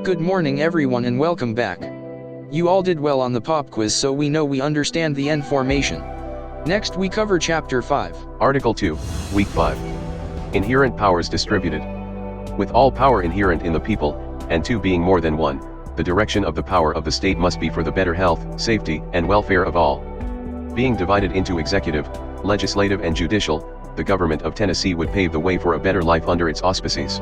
Good morning everyone and welcome back. You all did well on the pop quiz, so we know we understand the end formation. Next we cover chapter 5. Article 2, Week 5. Inherent powers distributed. With all power inherent in the people, and two being more than one, the direction of the power of the state must be for the better health, safety, and welfare of all. Being divided into executive, legislative and judicial, the government of Tennessee would pave the way for a better life under its auspices.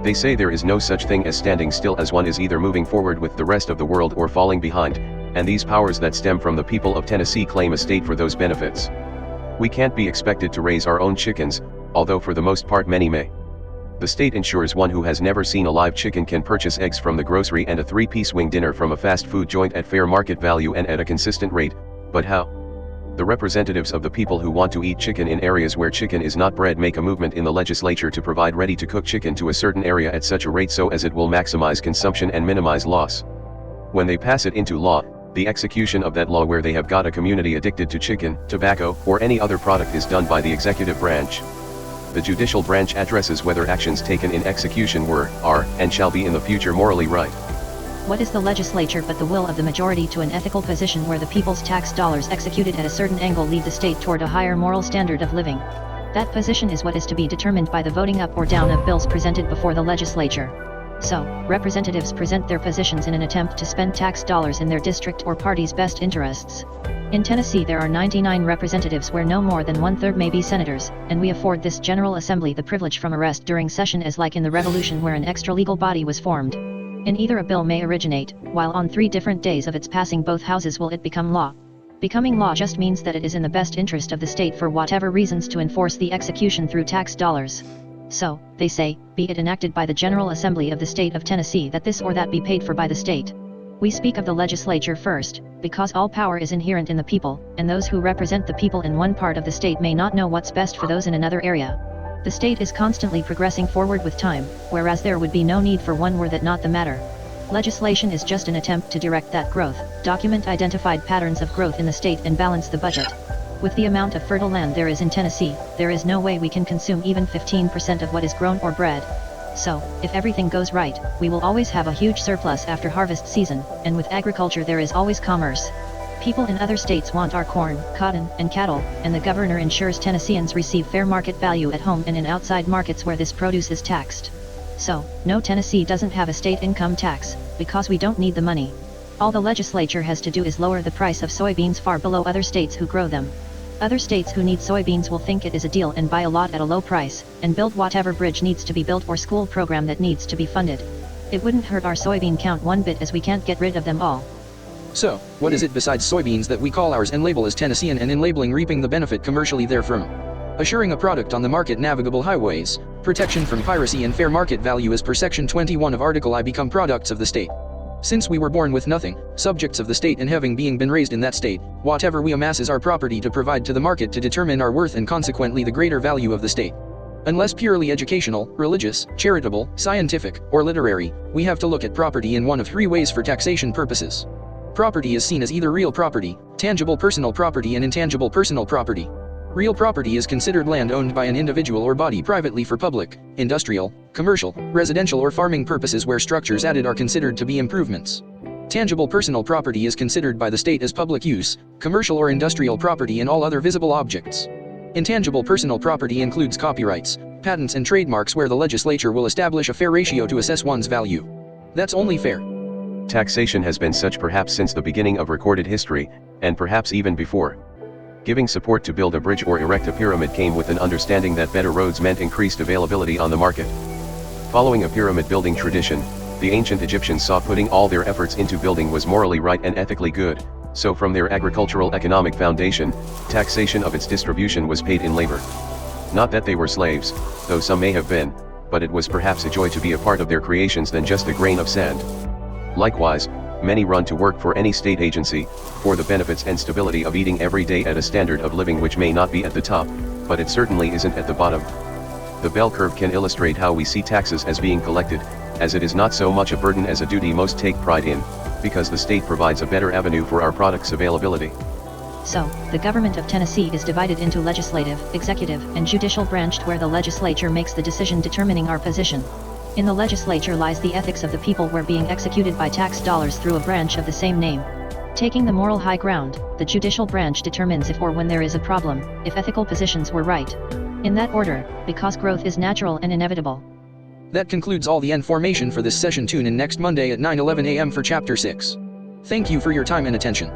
They say there is no such thing as standing still, as one is either moving forward with the rest of the world or falling behind, and these powers that stem from the people of Tennessee claim a state for those benefits. We can't be expected to raise our own chickens, although for the most part many may. The state ensures one who has never seen a live chicken can purchase eggs from the grocery and a 3-piece wing dinner from a fast food joint at fair market value and at a consistent rate, but how? The representatives of the people who want to eat chicken in areas where chicken is not bred make a movement in the legislature to provide ready-to-cook chicken to a certain area at such a rate so as it will maximize consumption and minimize loss. When they pass it into law, the execution of that law where they have got a community addicted to chicken, tobacco, or any other product is done by the executive branch. The judicial branch addresses whether actions taken in execution were, are, and shall be in the future morally right. What is the legislature but the will of the majority to an ethical position where the people's tax dollars executed at a certain angle lead the state toward a higher moral standard of living? That position is what is to be determined by the voting up or down of bills presented before the legislature. So, representatives present their positions in an attempt to spend tax dollars in their district or party's best interests. In Tennessee there are 99 representatives where no more than 1/3 may be senators, and we afford this General Assembly the privilege from arrest during session as like in the Revolution where an extra-legal body was formed. In either a bill may originate, while on 3 different days of its passing both houses will it become law. Becoming law just means that it is in the best interest of the state for whatever reasons to enforce the execution through tax dollars. So, they say, be it enacted by the General Assembly of the state of Tennessee that this or that be paid for by the state. We speak of the legislature first, because all power is inherent in the people, and those who represent the people in one part of the state may not know what's best for those in another area. The state is constantly progressing forward with time, whereas there would be no need for one were that not the matter. Legislation is just an attempt to direct that growth, document identified patterns of growth in the state and balance the budget. With the amount of fertile land there is in Tennessee, there is no way we can consume even 15% of what is grown or bred. So, if everything goes right, we will always have a huge surplus after harvest season, and with agriculture there is always commerce. People in other states want our corn, cotton, and cattle, and the governor ensures Tennesseans receive fair market value at home and in outside markets where this produce is taxed. So, no, Tennessee doesn't have a state income tax, because we don't need the money. All the legislature has to do is lower the price of soybeans far below other states who grow them. Other states who need soybeans will think it is a deal and buy a lot at a low price, and build whatever bridge needs to be built or school program that needs to be funded. It wouldn't hurt our soybean count one bit as we can't get rid of them all. So, what is it besides soybeans that we call ours and label as Tennessean, and in labeling reaping the benefit commercially therefrom? Assuring a product on the market navigable highways, protection from piracy and fair market value as per section 21 of Article I become products of the state. Since we were born with nothing, subjects of the state and having been raised in that state, whatever we amass is our property to provide to the market to determine our worth and consequently the greater value of the state. Unless purely educational, religious, charitable, scientific, or literary, we have to look at property in one of 3 ways for taxation purposes. Property is seen as either real property, tangible personal property and intangible personal property. Real property is considered land owned by an individual or body privately for public, industrial, commercial, residential or farming purposes where structures added are considered to be improvements. Tangible personal property is considered by the state as public use, commercial or industrial property and all other visible objects. Intangible personal property includes copyrights, patents and trademarks where the legislature will establish a fair ratio to assess one's value. That's only fair. Taxation has been such perhaps since the beginning of recorded history, and perhaps even before. Giving support to build a bridge or erect a pyramid came with an understanding that better roads meant increased availability on the market. Following a pyramid building tradition, the ancient Egyptians saw putting all their efforts into building was morally right and ethically good, so from their agricultural economic foundation, taxation of its distribution was paid in labor. Not that they were slaves, though some may have been, but it was perhaps a joy to be a part of their creations than just a grain of sand. Likewise, many run to work for any state agency, for the benefits and stability of eating every day at a standard of living which may not be at the top, but it certainly isn't at the bottom. The bell curve can illustrate how we see taxes as being collected, as it is not so much a burden as a duty most take pride in, because the state provides a better avenue for our products' availability. So, the government of Tennessee is divided into legislative, executive, and judicial branched where the legislature makes the decision determining our position. In the legislature lies the ethics of the people where being executed by tax dollars through a branch of the same name. Taking the moral high ground, the judicial branch determines if or when there is a problem, if ethical positions were right. In that order, because growth is natural and inevitable. That concludes all the information for this session. Tune in next Monday at 9:11 a.m. for Chapter 6. Thank you for your time and attention.